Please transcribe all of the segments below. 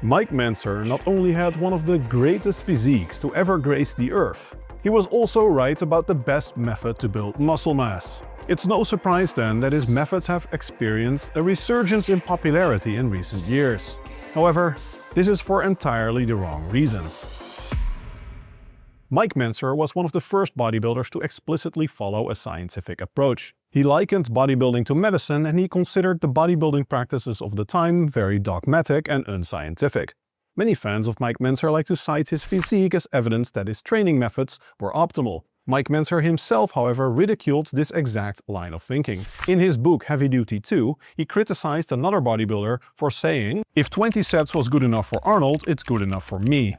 Mike Mentzer not only had one of the greatest physiques to ever grace the earth, he was also right about the best method to build muscle mass. It's no surprise then that his methods have experienced a resurgence in popularity in recent years. However, this is for entirely the wrong reasons. Mike Mentzer was one of the first bodybuilders to explicitly follow a scientific approach. He likened bodybuilding to medicine, and he considered the bodybuilding practices of the time very dogmatic and unscientific. Many fans of Mike Mentzer like to cite his physique as evidence that his training methods were optimal. Mike Mentzer himself, however, ridiculed this exact line of thinking. In his book Heavy Duty 2, he criticized another bodybuilder for saying, "If 20 sets was good enough for Arnold, it's good enough for me."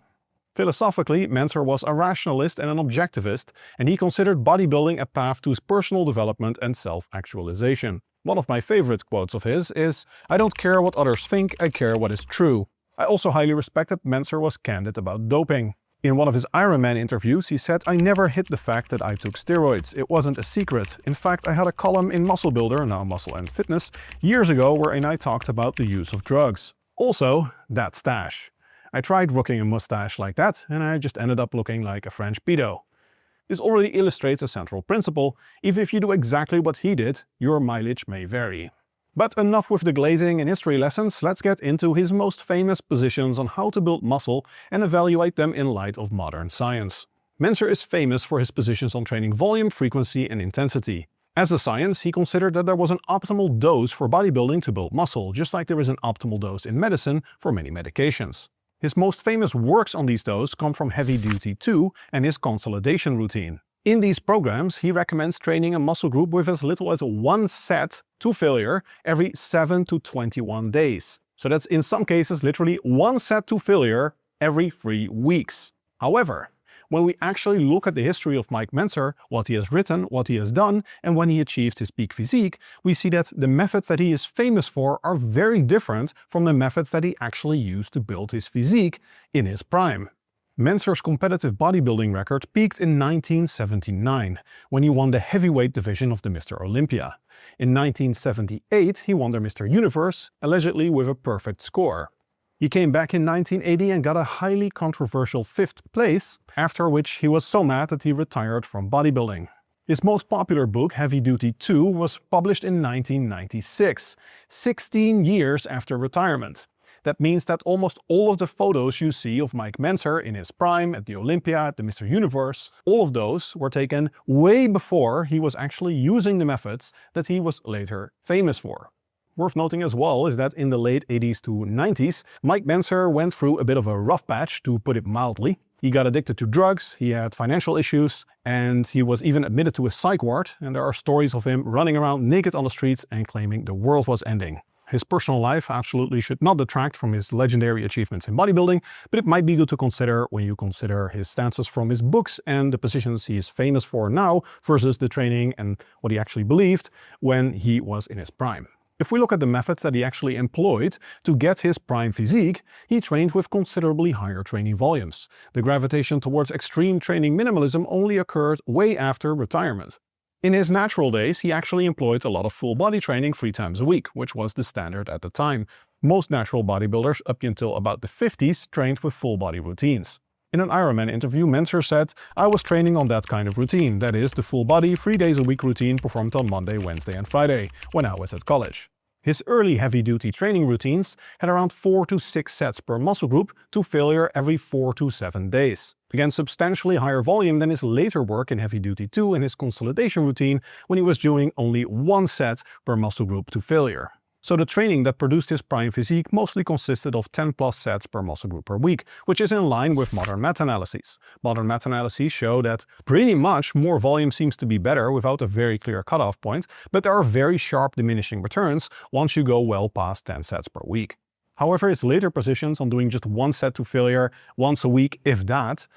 Philosophically, Mentzer was a rationalist and an objectivist, and he considered bodybuilding a path to personal development and self-actualization. One of my favorite quotes of his is, "I don't care what others think, I care what is true." I also highly respect that Mentzer was candid about doping. In one of his Ironman interviews, he said, "I never hid the fact that I took steroids. It wasn't a secret. In fact, I had a column in Muscle Builder, now Muscle and Fitness, years ago wherein I talked about the use of drugs." Also, that stash. I tried rocking a mustache like that, and I just ended up looking like a French pedo. This already illustrates a central principle. Even if you do exactly what he did, your mileage may vary. But enough with the glazing and history lessons, let's get into his most famous positions on how to build muscle and evaluate them in light of modern science. Mentzer is famous for his positions on training volume, frequency and intensity. As a science, he considered that there was an optimal dose for bodybuilding to build muscle, just like there is an optimal dose in medicine for many medications. His most famous works on these doses come from Heavy Duty 2 and his consolidation routine. In these programs, he recommends training a muscle group with as little as 1 set to failure every 7 to 21 days. So that's in some cases literally 1 set to failure every 3 weeks. However, when we actually look at the history of Mike Mentzer, what he has written, what he has done, and when he achieved his peak physique, we see that the methods that he is famous for are very different from the methods that he actually used to build his physique in his prime. Mentzer's competitive bodybuilding record peaked in 1979, when he won the heavyweight division of the Mr. Olympia. In 1978, he won the Mr. Universe, allegedly with a perfect score. He came back in 1980 and got a highly controversial 5th place, after which he was so mad that he retired from bodybuilding. His most popular book, Heavy Duty 2, was published in 1996, 16 years after retirement. That means that almost all of the photos you see of Mike Mentzer in his prime, at the Olympia, at the Mr. Universe, all of those were taken way before he was actually using the methods that he was later famous for. Worth noting as well is that in the late 80s to 90s, Mike Mentzer went through a bit of a rough patch, to put it mildly. He got addicted to drugs, he had financial issues, and he was even admitted to a psych ward, and there are stories of him running around naked on the streets and claiming the world was ending. His personal life absolutely should not detract from his legendary achievements in bodybuilding, but it might be good to consider when you consider his stances from his books and the positions he is famous for now versus the training and what he actually believed when he was in his prime. If we look at the methods that he actually employed to get his prime physique, he trained with considerably higher training volumes. The gravitation towards extreme training minimalism only occurred way after retirement. In his natural days, he actually employed a lot of full body training 3 times a week, which was the standard at the time. Most natural bodybuilders up until about the 50s trained with full body routines. In an Ironman interview, Mentzer said, "I was training on that kind of routine, that is, the full body 3 days a week routine performed on Monday, Wednesday and Friday, when I was at college." His early heavy-duty training routines had around 4 to 6 sets per muscle group to failure every 4 to 7 days. Again, substantially higher volume than his later work in Heavy Duty 2 and his consolidation routine when he was doing only 1 set per muscle group to failure. So the training that produced his prime physique mostly consisted of 10 plus sets per muscle group per week, which is in line with modern meta-analyses. Modern meta-analyses show that pretty much more volume seems to be better without a very clear cutoff point, but there are very sharp diminishing returns once you go well past 10 sets per week. However, his later positions on doing just 1 set to failure once a week, if that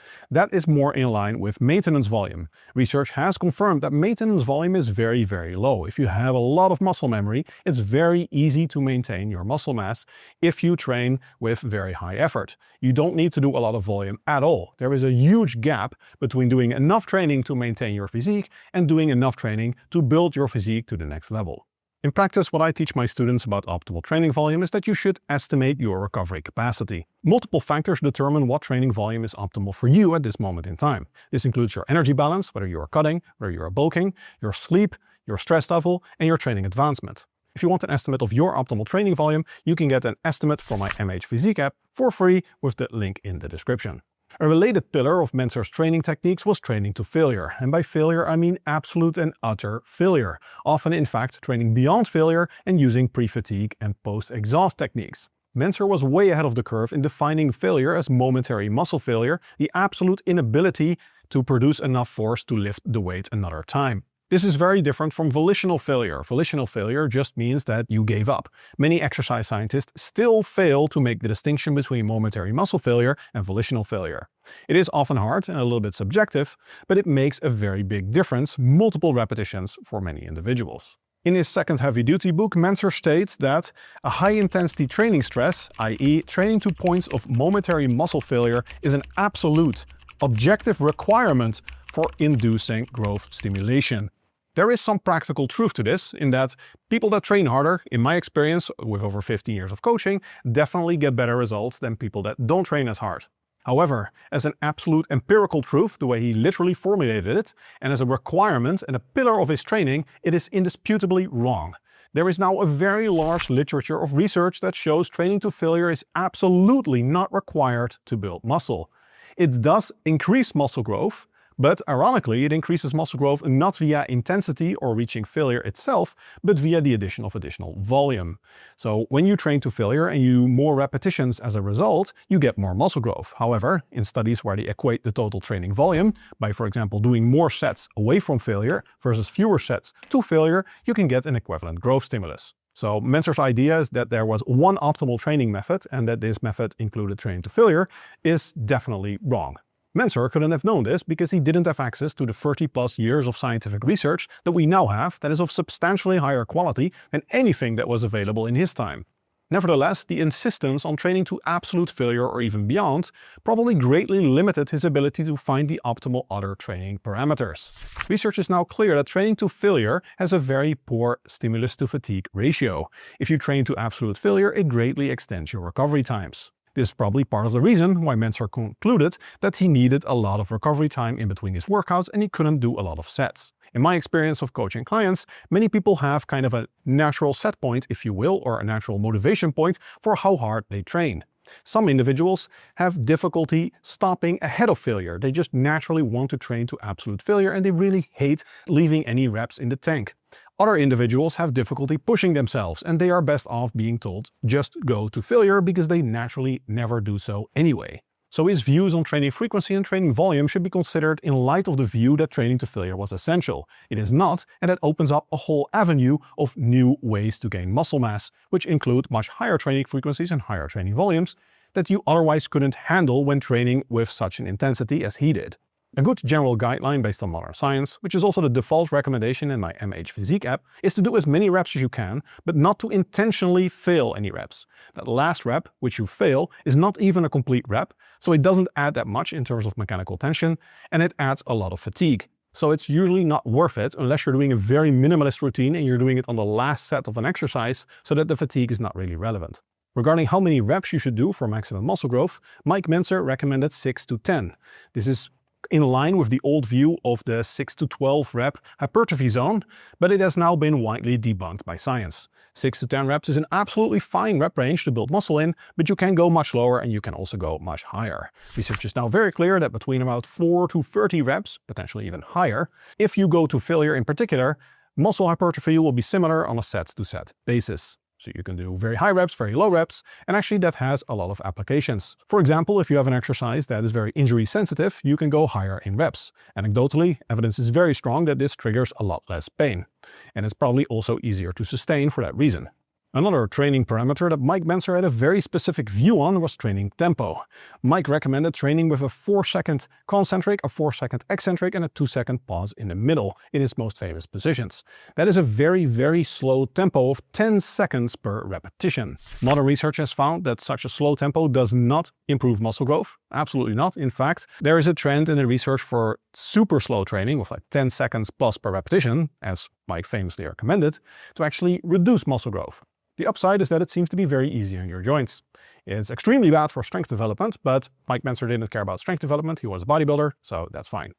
is more in line with maintenance volume. Research has confirmed that maintenance volume is very, very low. If you have a lot of muscle memory, it's very easy to maintain your muscle mass if you train with very high effort. You don't need to do a lot of volume at all. There is a huge gap between doing enough training to maintain your physique and doing enough training to build your physique to the next level. In practice, what I teach my students about optimal training volume is that you should estimate your recovery capacity. Multiple factors determine what training volume is optimal for you at this moment in time. This includes your energy balance, whether you are cutting, whether you are bulking, your sleep, your stress level, and your training advancement. If you want an estimate of your optimal training volume, you can get an estimate from my MH Physique app for free with the link in the description. A related pillar of Mentzer's training techniques was training to failure. And by failure, I mean absolute and utter failure. Often, in fact, training beyond failure and using pre-fatigue and post-exhaust techniques. Mentzer was way ahead of the curve in defining failure as momentary muscle failure, the absolute inability to produce enough force to lift the weight another time. This is very different from volitional failure. Volitional failure just means that you gave up. Many exercise scientists still fail to make the distinction between momentary muscle failure and volitional failure. It is often hard and a little bit subjective, but it makes a very big difference, multiple repetitions for many individuals. In his second heavy-duty book, Mentzer states that a high-intensity training stress, i.e. training to points of momentary muscle failure, is an absolute, objective requirement for inducing growth stimulation. There is some practical truth to this, in that people that train harder, in my experience with over 15 years of coaching, definitely get better results than people that don't train as hard. However, as an absolute empirical truth, the way he literally formulated it, and as a requirement and a pillar of his training, it is indisputably wrong. There is now a very large literature of research that shows training to failure is absolutely not required to build muscle. It does increase muscle growth, but ironically, it increases muscle growth not via intensity or reaching failure itself, but via the addition of additional volume. So when you train to failure and you do more repetitions as a result, you get more muscle growth. However, in studies where they equate the total training volume by, for example, doing more sets away from failure versus fewer sets to failure, you can get an equivalent growth stimulus. So Mentzer's idea is that there was one optimal training method and that this method included training to failure is definitely wrong. Mentzer couldn't have known this because he didn't have access to the 30+ years of scientific research that we now have that is of substantially higher quality than anything that was available in his time. Nevertheless, the insistence on training to absolute failure or even beyond probably greatly limited his ability to find the optimal other training parameters. Research is now clear that training to failure has a very poor stimulus to fatigue ratio. If you train to absolute failure, it greatly extends your recovery times. This is probably part of the reason why Mentzer concluded that he needed a lot of recovery time in between his workouts and he couldn't do a lot of sets. In my experience of coaching clients, many people have kind of a natural set point, if you will, or a natural motivation point for how hard they train. Some individuals have difficulty stopping ahead of failure. They just naturally want to train to absolute failure and they really hate leaving any reps in the tank. Other individuals have difficulty pushing themselves and they are best off being told just go to failure because they naturally never do so anyway. So his views on training frequency and training volume should be considered in light of the view that training to failure was essential. It is not, and that opens up a whole avenue of new ways to gain muscle mass, which include much higher training frequencies and higher training volumes that you otherwise couldn't handle when training with such an intensity as he did. A good general guideline based on modern science, which is also the default recommendation in my MH Physique app, is to do as many reps as you can, but not to intentionally fail any reps. That last rep, which you fail, is not even a complete rep, so it doesn't add that much in terms of mechanical tension, and it adds a lot of fatigue. So it's usually not worth it unless you're doing a very minimalist routine and you're doing it on the last set of an exercise so that the fatigue is not really relevant. Regarding how many reps you should do for maximum muscle growth, Mike Mentzer recommended 6 to 10. This is in line with the old view of the 6 to 12 rep hypertrophy zone, but it has now been widely debunked by science. 6 to 10 reps is an absolutely fine rep range to build muscle in, but you can go much lower and you can also go much higher. Research is now very clear that between about 4 to 30 reps, potentially even higher, if you go to failure in particular, muscle hypertrophy will be similar on a set-to-set basis. So you can do very high reps, very low reps, and actually that has a lot of applications. For example, if you have an exercise that is very injury sensitive, you can go higher in reps. Anecdotally, evidence is very strong that this triggers a lot less pain. And it's probably also easier to sustain for that reason. Another training parameter that Mike Mentzer had a very specific view on was training tempo. Mike recommended training with a 4-second concentric, a 4-second eccentric, and a 2-second pause in the middle in his most famous positions. That is a very, very slow tempo of 10 seconds per repetition. Modern research has found that such a slow tempo does not improve muscle growth. Absolutely not. In fact, there is a trend in the research for super slow training with like 10 seconds plus per repetition, as Mike famously recommended, to actually reduce muscle growth. The upside is that it seems to be very easy on your joints. It's extremely bad for strength development, but Mike Mentzer didn't care about strength development. He was a bodybuilder, so that's fine.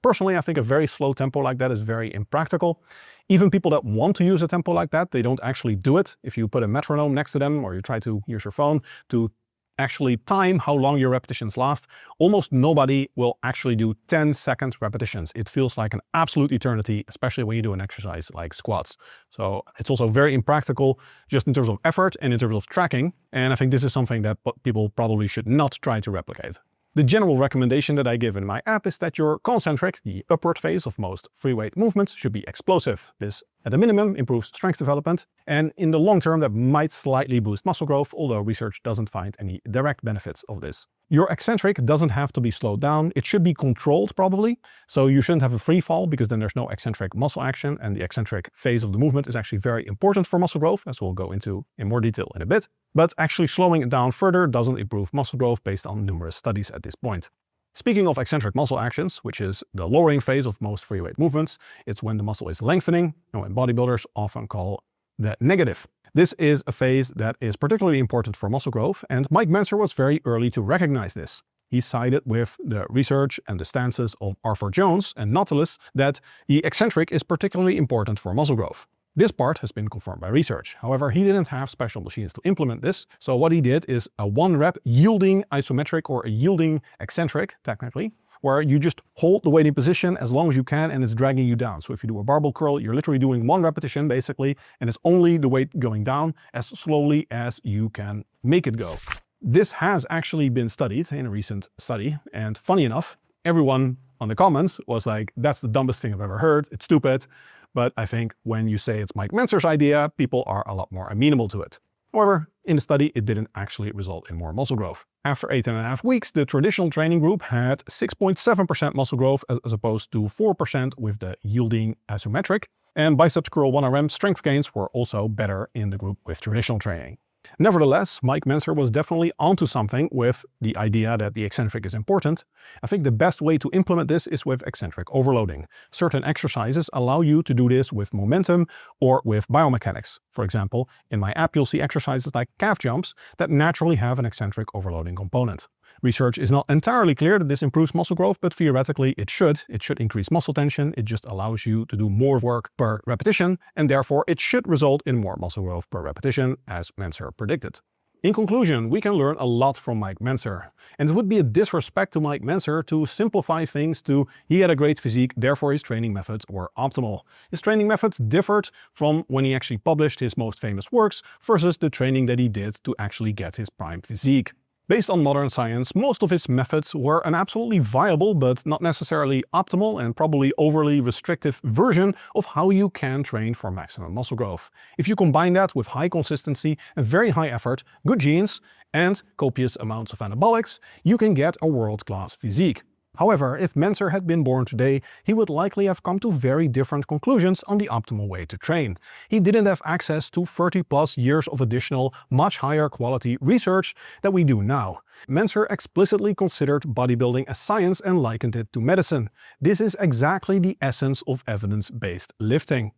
Personally, I think a very slow tempo like that is very impractical. Even people that want to use a tempo like that, they don't actually do it. If you put a metronome next to them or you try to use your phone to actually time how long your repetitions last, almost nobody will actually do 10-second repetitions. It feels like an absolute eternity, especially when you do an exercise like squats. So it's also very impractical just in terms of effort and in terms of tracking. And I think this is something that people probably should not try to replicate. The general recommendation that I give in my app is that your concentric, the upward phase of most free weight movements, should be explosive. This, at a minimum, improves strength development, and in the long term that might slightly boost muscle growth, although research doesn't find any direct benefits of this. Your eccentric doesn't have to be slowed down. It should be controlled probably, so you shouldn't have a free fall because then there's no eccentric muscle action, and the eccentric phase of the movement is actually very important for muscle growth, as we'll go into in more detail in a bit. But actually slowing it down further doesn't improve muscle growth based on numerous studies at this point. Speaking of eccentric muscle actions, which is the lowering phase of most free weight movements, it's when the muscle is lengthening, and when bodybuilders often call that negative. This is a phase that is particularly important for muscle growth, and Mike Mentzer was very early to recognize this. He sided with the research and the stances of Arthur Jones and Nautilus that the eccentric is particularly important for muscle growth. This part has been confirmed by research. However, he didn't have special machines to implement this, so what he did is a 1-rep yielding isometric or a yielding eccentric, technically, where you just hold the weight in position as long as you can and it's dragging you down. So if you do a barbell curl, you're literally doing 1 repetition basically, and it's only the weight going down as slowly as you can make it go. This has actually been studied in a recent study, and funny enough, everyone on the comments was like, that's the dumbest thing I've ever heard, it's stupid. But I think when you say it's Mike Mentzer's idea, people are a lot more amenable to it. However, in the study, it didn't actually result in more muscle growth. After 8.5 weeks, the traditional training group had 6.7% muscle growth as opposed to 4% with the yielding isometric. And biceps curl 1RM strength gains were also better in the group with traditional training. Nevertheless, Mike Mentzer was definitely onto something with the idea that the eccentric is important. I think the best way to implement this is with eccentric overloading. Certain exercises allow you to do this with momentum or with biomechanics. For example, in my app you'll see exercises like calf jumps that naturally have an eccentric overloading component. Research is not entirely clear that this improves muscle growth, but theoretically it should. It should increase muscle tension. It just allows you to do more work per repetition, and therefore it should result in more muscle growth per repetition, as Mentzer predicted. In conclusion, we can learn a lot from Mike Mentzer, and it would be a disrespect to Mike Mentzer to simplify things to he had a great physique, therefore his training methods were optimal. His training methods differed from when he actually published his most famous works versus the training that he did to actually get his prime physique. Based on modern science, most of his methods were an absolutely viable but not necessarily optimal and probably overly restrictive version of how you can train for maximum muscle growth. If you combine that with high consistency and very high effort, good genes, and copious amounts of anabolics, you can get a world-class physique. However, if Mentzer had been born today, he would likely have come to very different conclusions on the optimal way to train. He didn't have access to 30+ years of additional, much higher quality research that we do now. Mentzer explicitly considered bodybuilding a science and likened it to medicine. This is exactly the essence of evidence-based lifting.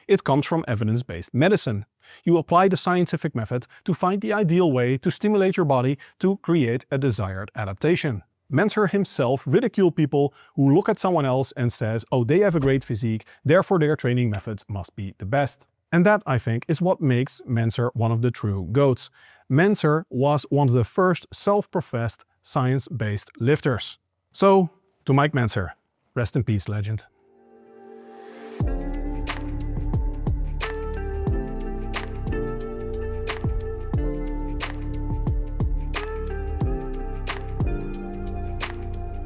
It comes from evidence-based medicine. You apply the scientific method to find the ideal way to stimulate your body to create a desired adaptation. Mentzer himself ridiculed people who look at someone else and says, oh, they have a great physique, therefore their training methods must be the best. And that, I think, is what makes Mentzer one of the true GOATs. Mentzer was one of the first self-professed science-based lifters. So, to Mike Mentzer, rest in peace, legend.